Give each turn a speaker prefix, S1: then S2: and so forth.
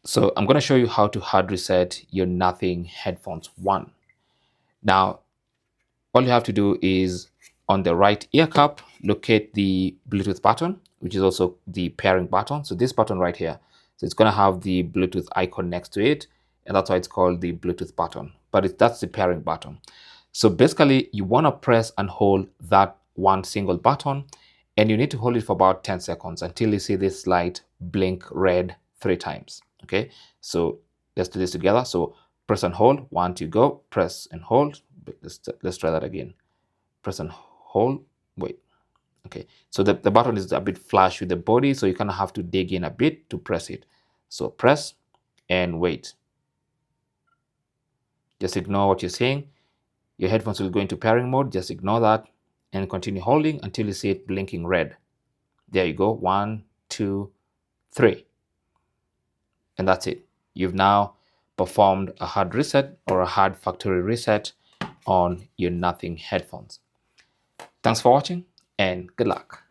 S1: So I'm going to show you how to hard reset your Nothing Headphones 1. Now, all you have to do is on the right ear cup, locate the Bluetooth button, which is also the pairing button. So this button right here, so it's going to have the Bluetooth icon next to it, and that's why it's called the Bluetooth button. But that's the pairing button. So basically, you want to press and hold that one single button, and you need to hold it for about 10 seconds until you see this light blink red 3 times. Okay, so let's do this together. So press and hold. 1, 2, go. Press and hold. Let's try that again. Press and hold. Wait. Okay, so the button is a bit flush with the body, so you kind of have to dig in a bit to press it. So press and wait. Just ignore what you're saying. Your headphones will go into pairing mode. Just ignore that and continue holding until you see it blinking red. There you go. 1, 2, 3. And that's it. You've now performed a hard reset or a hard factory reset on your Nothing headphones. Thanks for watching and good luck.